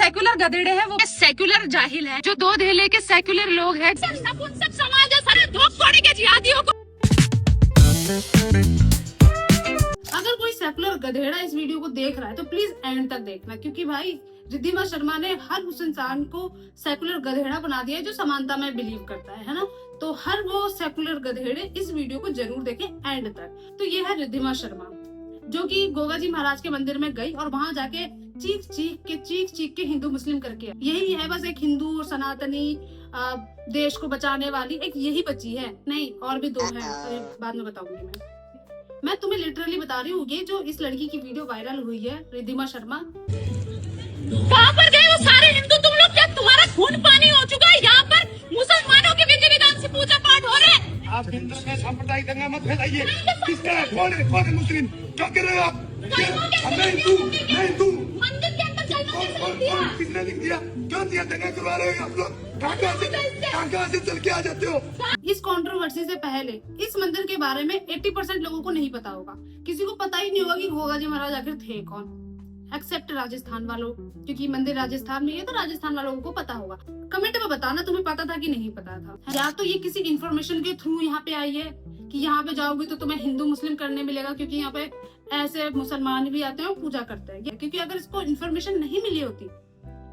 Secular गधेड़े हैं वो secular जाहिल है, जो दो धेले के सेक्युलर लोग हैं। सब उन सब समाज है सारे धोख फोड़े के जिहादियों को। अगर कोई सेकुलर गधेड़ा इस वीडियो को देख रहा है तो प्लीज एंड तक देखना, क्योंकि भाई रिद्धिमा शर्मा ने हर उस इंसान को सेकुलर गधेड़ा बना दिया है जो समानता में बिलीव करता है ना। तो हर वो सेकुलर गधेड़े इस वीडियो को जरूर देखें एंड तक। तो ये है रिद्धिमा शर्मा जो कि गोगा जी महाराज के मंदिर में गई और वहां जाके चीख चीख के हिंदू मुस्लिम करके यही है बस एक हिंदू और सनातनी देश को बचाने वाली एक यही बची है। नहीं, और भी दो है, बाद में बताऊंगी मैं तुम्हें लिटरली बता रही हूँ। ये जो इस लड़की की वीडियो वायरल हुई है रिद्धिमा शर्मा, कहाँ पर गए वो सारे हिंदू तुम लोग? क्या तुम्हारा खून पानी हो चुका है? यहाँ पर मुसलमानों के विधि विधान से पूजा पाठ हो रहे हैं। आप हिंदू में सांप्रदायिक दंगा मत फैलाइए। किसका है? कौन है मुस्लिम? क्या कर रहे हो आप? मैं हिंदू मंदिर के अंदर चलना कैसे लिख दिया? किसने लिख दिया? क्यों दिया? दंगा करवा रहे हो आप लोग? कहाँ से चल के आ जाते हो? इस कंट्रोवर्सी से पहले इस मंदिर के बारे में 80% लोगों को नहीं पता होगा। किसी को पता ही नहीं होगा कि गोगा जी महाराज आखिर थे कौन, एक्सेप्ट राजस्थान वालों, क्योंकि मंदिर राजस्थान में है तो राजस्थान वालों को पता होगा। कमेंट में बताना तुम्हें पता था कि नहीं पता था, या तो ये किसी इन्फॉर्मेशन के थ्रू यहाँ पे आई है कि यहाँ पे जाओगे तो तुम्हें हिंदू मुस्लिम करने मिलेगा, क्योंकि यहाँ पे ऐसे मुसलमान भी आते हैं और पूजा करते हैं। क्योंकि अगर इसको इन्फॉर्मेशन नहीं मिली होती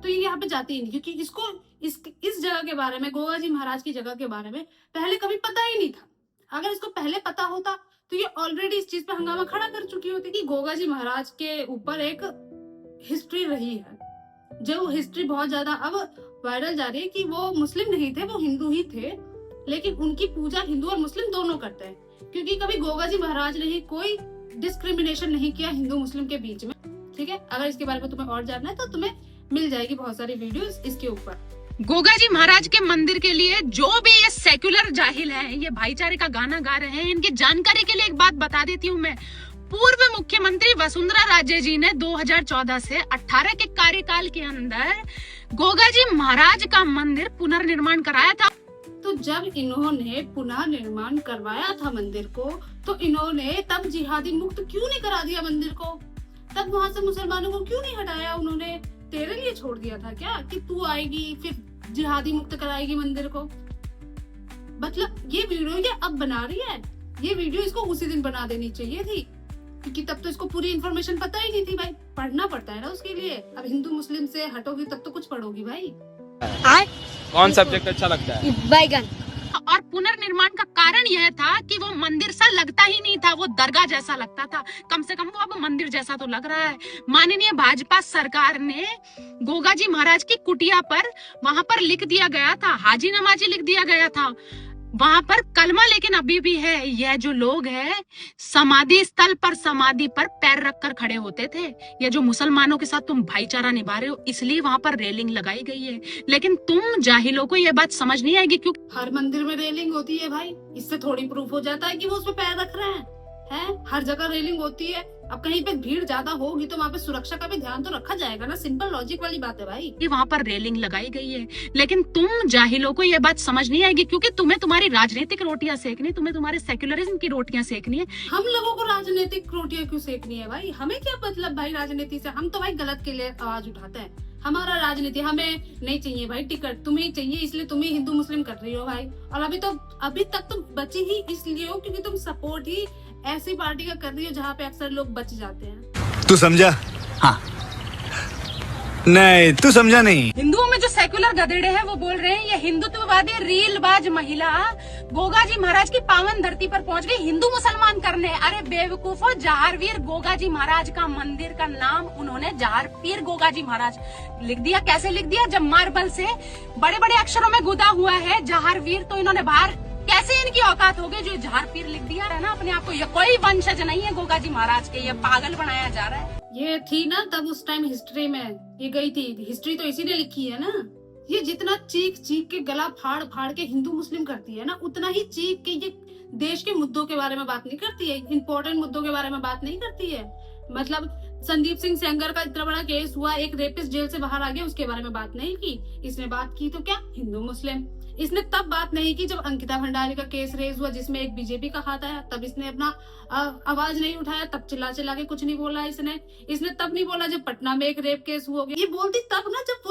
तो ये यहाँ पे जाती ही नहीं, क्योंकि इसको इस जगह के बारे में, गोगा जी महाराज की जगह के बारे में पहले कभी पता ही नहीं था। अगर इसको पहले पता होता तो ये ऑलरेडी इस चीज पे हंगामा खड़ा कर चुकी होती कि गोगा जी महाराज के ऊपर एक हिस्ट्री रही है, जो हिस्ट्री बहुत ज्यादा अब वायरल जा रही है कि वो मुस्लिम नहीं थे, वो हिंदू ही थे, लेकिन उनकी पूजा हिंदू और मुस्लिम दोनों करते हैं। क्योंकि कभी गोगा जी महाराज ने ही कोई डिस्क्रिमिनेशन नहीं किया हिंदू मुस्लिम के बीच में। ठीक है, अगर इसके बारे में तुम्हें और जानना है तो तुम्हें मिल जाएगी बहुत सारी वीडियोस इसके ऊपर। गोगा जी महाराज के मंदिर के लिए जो भी ये सेक्युलर जाहिल है, ये भाईचारे का गाना गा रहे हैं, इनकी जानकारी के लिए एक बात बता देती हूँ मैं। पूर्व मुख्यमंत्री वसुंधरा राजे जी ने 2014 से 18 के कार्यकाल के अंदर गोगा जी महाराज का मंदिर पुनर्निर्माण कराया था। तो जब इन्होंने पुनर्निर्माण करवाया था मंदिर को, तो इन्होंने तब जिहादी मुक्त क्यों नहीं करा दिया मंदिर को? तब वहाँ से मुसलमानों को क्यों नहीं हटाया? उन्होंने तेरे लिए छोड़ दिया था क्या कि तू आएगी फिर जिहादी मुक्त कराएगी मंदिर को? मतलब ये वीडियो ये अब बना रही है, ये वीडियो इसको उसी दिन बना देनी चाहिए थी, क्योंकि तब तो इसको पूरी इन्फॉर्मेशन पता ही नहीं थी। भाई पढ़ना पड़ता है ना उसके लिए। अब हिंदू मुस्लिम से हटोगी तब तो कुछ पढ़ोगी भाई। कौन सब्जेक्ट अच्छा लगता है? बैगन। और पुनर्निर्माण का कारण यह था कि वो मंदिर सा लगता ही नहीं था, वो दरगाह जैसा लगता था। कम से कम वो अब मंदिर जैसा तो लग रहा है। माननीय भाजपा सरकार ने गोगा जी महाराज की कुटिया पर वहां पर लिख दिया गया था, हाजी नमाजी लिख दिया गया था वहां पर कलमा, लेकिन अभी भी है। यह जो लोग हैं समाधि स्थल पर समाधि पर पैर रखकर खड़े होते थे। ये जो मुसलमानों के साथ तुम भाईचारा निभा रहे हो, इसलिए वहां पर रेलिंग लगाई गई है। लेकिन तुम जाहिलों को यह बात समझ नहीं आएगी क्यों हर मंदिर में रेलिंग होती है भाई। इससे थोड़ी प्रूफ हो जाता है कि वो उस पे पैर रख रहे हैं। हर जगह रेलिंग होती है। अब कहीं पे भीड़ ज्यादा होगी तो वहाँ पे सुरक्षा का भी ध्यान तो रखा जाएगा ना। सिंपल लॉजिक वाली बात है भाई। कि वहाँ पर रेलिंग लगाई गई है, लेकिन तुम जाहिलों को यह बात समझ नहीं आएगी क्योंकि तुम्हें तुम्हारी राजनीतिक रोटियां सेकनी, तुम्हें तुम्हारे सेक्युलरिज्म की रोटियां सेकनी है। हम लोगों को राजनीतिक रोटियां क्यों सेकनी है भाई? हमें क्या मतलब भाई राजनीति से? हम तो भाई गलत के लिए आवाज उठाते हैं। हमारा राजनीति हमें नहीं चाहिए भाई। टिकट तुम्हें चाहिए, इसलिए तुम ही हिंदू मुस्लिम कर रही हो भाई। और अभी तक तुम बची ही इसलिए हो क्योंकि तुम सपोर्ट ही ऐसी पार्टी का कर रही हो जहाँ पे अक्सर लोग बच जाते हैं। तू समझा? हाँ। नहीं, तू समझा नहीं। हिंदुओं में जो सेक्युलर गधेड़े हैं वो बोल रहे हैं ये हिंदुत्ववादी रीलबाज महिला गोगा जी महाराज की पावन धरती पर पहुंच गई हिंदू मुसलमान करने। अरे बेवकूफो, जहारवीर गोगा जी महाराज का मंदिर का नाम उन्होंने जहारपीर गोगा जी महाराज लिख दिया। कैसे लिख दिया? जब मार्बल से बड़े बड़े अक्षरों में गुदा हुआ है जहारवीर, तो इन्होंने बाहर कैसे इनकी औकात हो गई जो जहारपीर लिख दिया है ना अपने आप को। ये कोई वंशज नहीं है गोगा जी महाराज के, ये पागल बनाया जा रहा है। ये थी ना तब उस टाइम हिस्ट्री में, ये गई थी हिस्ट्री तो इसी ने लिखी है ना। ये जितना चीख के गला फाड़ के हिंदू मुस्लिम करती है ना, उतना ही चीख के ये देश के मुद्दों के बारे में बात नहीं करती है, इम्पोर्टेंट मुद्दों के बारे में बात नहीं करती है। मतलब संदीप सिंह सेंगर का इतना बड़ा केस हुआ, एक रेपिस्ट जेल से बाहर आ गया, उसके बारे में बात नहीं की। इसने बात की तो क्या हिंदू मुस्लिम। इसने तब बात नहीं की जब अंकिता भंडारी का केस रेज हुआ जिसमें एक बीजेपी का हाथ आया, तब इसने अपना आवाज नहीं उठाया, तब चिल्ला के कुछ नहीं बोला। इसने तब नहीं बोला जब पटना में एक रेप केस हुआ। ये बोलती तब ना जब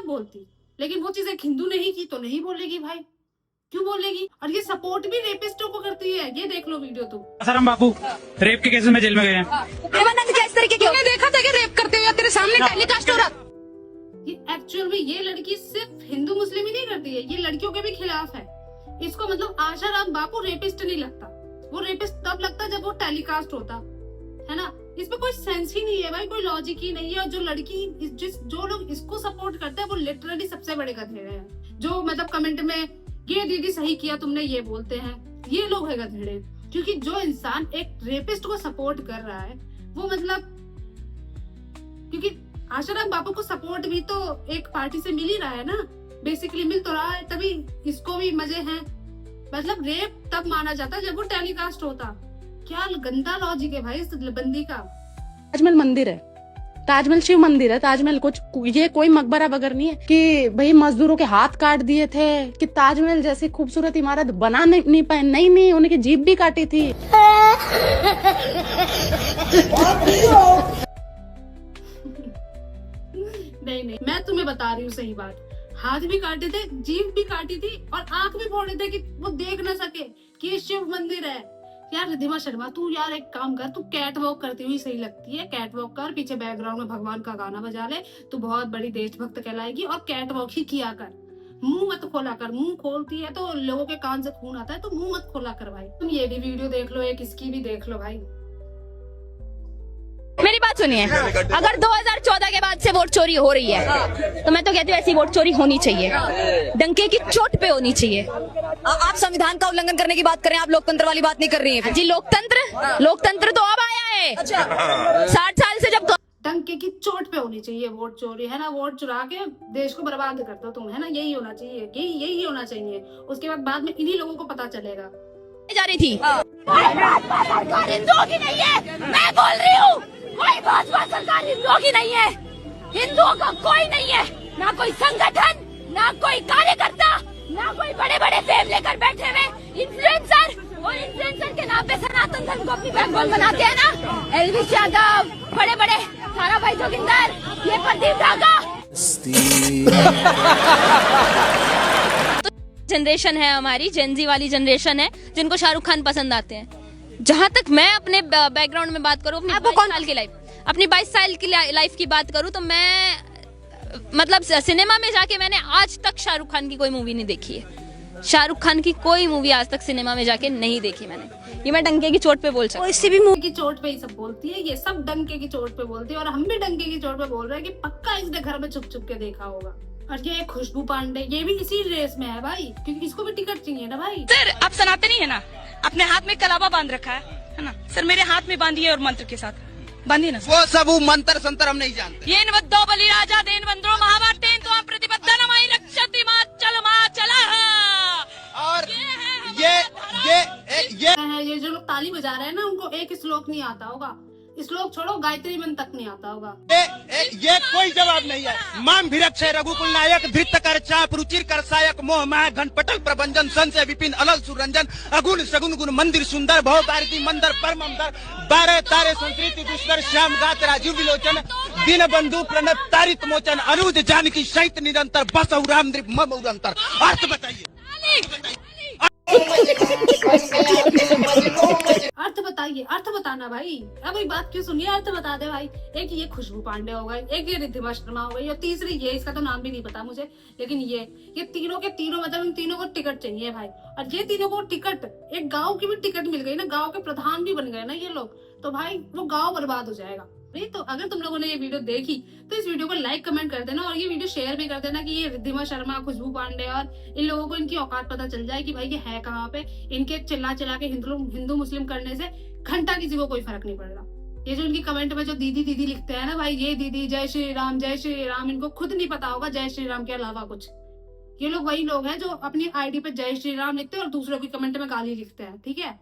तब बोलती, लेकिन वो चीज एक हिंदू ने ही की तो नहीं बोलेगी भाई, क्यों बोलेगी? और ये सपोर्ट भी रेपिस्टों को करती है, ये देख लो वीडियो तुम। सरम बाबू रेप के केस में जेल में गए हैं। देवानंद क्या इस तरीके की तूने देखा था कि रेप करते हुए तेरे सामने टेलीकास्ट हो रहा? ये एक्चुअल में ये लड़की सिर्फ हिंदू मुस्लिम ही नहीं करती है, ये लड़कियों के भी खिलाफ है। इसको मतलब आशाराम बापू रेपिस्ट नहीं लगता, वो रेपिस्ट तब लगता जब वो टेलीकास्ट होता है ना। इसमें कोई सेंस ही नहीं है भाई, कोई लॉजिक ही नहीं है। और जो लड़की जो लोग इसको सपोर्ट करते हैं वो लिटरली सबसे बड़े गधेड़े हैं, जो मतलब कमेंट में ये दीदी सही किया तुमने ये बोलते हैं, ये लोग है गधेड़े। क्योंकि जो इंसान एक रेपिस्ट को सपोर्ट कर रहा है वो मतलब, क्योंकि आशाराम बापू को सपोर्ट भी तो एक पार्टी से मिल ही रहा है ना, बेसिकली मिल तो रहा है, तभी इसको भी मजे हैं। मतलब रेप तब माना जाता जब वो टेलीकास्ट होता। क्या गंदा लॉजिक है भाई इस बंदी का। ताजमहल मंदिर है, ताजमहल शिव मंदिर है, ताजमहल कुछ ये कोई मकबरा वगैरह नहीं है कि भाई मजदूरों के हाथ काट दिए थे कि ताजमहल जैसी खूबसूरत इमारत बना नहीं पाए। नहीं, उनकी जीभ भी काटी थी। नहीं, मैं तुम्हें बता रही हूँ सही बात, हाथ भी काटे थे, जीभ भी काटी थी और आंख भी फोड़े थे कि वो देख ना सके कि ये शिव मंदिर है। यार रिद्धिमा शर्मा तू यार एक काम कर, तू कैट वॉक करती हुई सही लगती है, कैट वॉक कर, पीछे बैकग्राउंड में भगवान का गाना बजा ले, तू बहुत बड़ी देशभक्त कहलाएगी। और कैट वॉक ही किया कर, मुंह मत खोला कर, मुंह खोलती है तो लोगों के कान से खून आता है, तो मुंह मत खोला कर भाई। तुम ये भी वीडियो देख लो, एक इसकी भी देख लो भाई। मेरी बात सुनिए, अगर 2014 के बाद से वोट चोरी हो रही है तो मैं तो कहती हूँ ऐसी वोट चोरी होनी चाहिए, डंके की चोट पे होनी चाहिए। आप संविधान का उल्लंघन करने की बात कर रहे हैं, आप लोकतंत्र वाली बात नहीं कर रही हैं। जी लोकतंत्र तो अब आया है। 60 साल से जब डंके की चोट पे होनी चाहिए वोट चोरी, है ना। वोट चुरा के देश को बर्बाद करते हो तुम, है ना। यही होना चाहिए, यही होना चाहिए। उसके बाद में इन्हीं लोगों को पता चलेगा। जा रही थी हिंदुओं की नहीं है, मैं बोल रही हूँ, कोई भाजपा सरकार हिंदुओं की नहीं है, हिंदुओं का कोई नहीं है, ना कोई संगठन, ना कोई कार्यकर्ता, ना कोई बड़े बड़े फेम लेकर बैठे हुए इन्फ्लुएंसर। और इन्फ्लुएंसर के नाम पे सनातन धर्म को अपनी बैकबोन बनाते हैं ना, एलविस यादव, बड़े बड़े सारा भाई जोगिंदर, ये प्रदीप ढाका। जनरेशन है हमारी, जेनजी वाली जनरेशन है जिनको शाहरुख खान पसंद आते हैं। जहाँ तक मैं अपने बैकग्राउंड में बात करूँ, अपनी 22 साल की लाइफ की बात करूँ, तो मैं मतलब सिनेमा में जाके मैंने आज तक शाहरुख खान की कोई मूवी नहीं देखी है। शाहरुख खान की कोई मूवी आज तक सिनेमा में जाके नहीं देखी मैंने। ये मैं डंके की चोट पे बोल सकती हूँ। इसी भी मूवी की चोट पे ही सब बोलती है, ये सब डंके की चोट पे बोलती है। और हम भी डंके की चोट पे बोल रहे हैं कि पक्का इसने घर में छुप छुप के देखा होगा। और ये खुशबू पांडे, ये भी इसी रेस में है भाई, क्योंकि इसको भी टिकट चाहिए ना भाई। सर आप सनातनी है ना, अपने हाथ में कलावा बांध रखा है ना। सर मेरे हाथ में बांधिए और मंत्र के साथ बांधिए ना। वो सब मंत्र संतर हम नहीं जानते। येन वद्दो बलि राजा देन वंद्रो महाभारतेन तो प्रतिबद्ध नमाई रक्षति माचला। और ये जो लोग ताली बजा रहे हैं ना, उनको एक श्लोक नहीं आता होगा। श्लोक छोड़ो, गायत्री मंत्र तक नहीं आता होगा। ये कोई जवाब नहीं है। माम भिरक्षय रघुकुल नायक धृत कर चाप रुचिर कर सायक मोह माय घन पटल प्रभंजन संशय विपिन अलल सुरंजन अगुण सगुन गुण मंदिर सुंदर भव भारती मंदर परमंदर 12 तारे संस्कृति दुष्कर श्याम गात राजीव विलोचन दीन बंधु प्रणत तारित मोचन अनुज जानकी सहित निरंतर बस राम द्रिप मम उरंतर। अर्थ बताइए, अर्थ बताइए, अर्थ बताना भाई। अब एक बात क्यों सुनिए, अर्थ बता दे भाई। एक ये खुशबू पांडे हो गए, एक ये रिद्धिमा शर्मा हो गई, और तीसरी ये, इसका तो नाम भी नहीं पता मुझे, लेकिन ये तीनों के तीनों मतलब इन तीनों को टिकट चाहिए भाई। और ये तीनों को टिकट, एक गाँव की भी टिकट मिल गई ना, गाँव के प्रधान भी बन गए ना ये लोग, तो भाई वो गाँव बर्बाद हो जाएगा। नहीं तो अगर तुम लोगों ने ये वीडियो देखी तो इस वीडियो को लाइक कमेंट कर देना, और ये वीडियो शेयर भी कर देना कि ये रिद्धिमा शर्मा, खुशबू पांडे और इन लोगों को इनकी औकात पता चल जाए कि भाई ये है कहाँ पे। इनके चिल्ला चिल्ला के हिंदू मुस्लिम करने से घंटा किसी को कोई फर्क नहीं पड़ रहा। ये जो इनकी कमेंट में जो दीदी दीदी लिखते हैं ना भाई, ये दीदी जय श्री राम जय श्री राम, इनको खुद नहीं पता होगा जय श्री राम के अलावा कुछ। ये लोग वही लोग हैं जो अपनी आईडी पे जय श्री राम लिखते हैं और दूसरों की कमेंट में गाली लिखते हैं, ठीक है।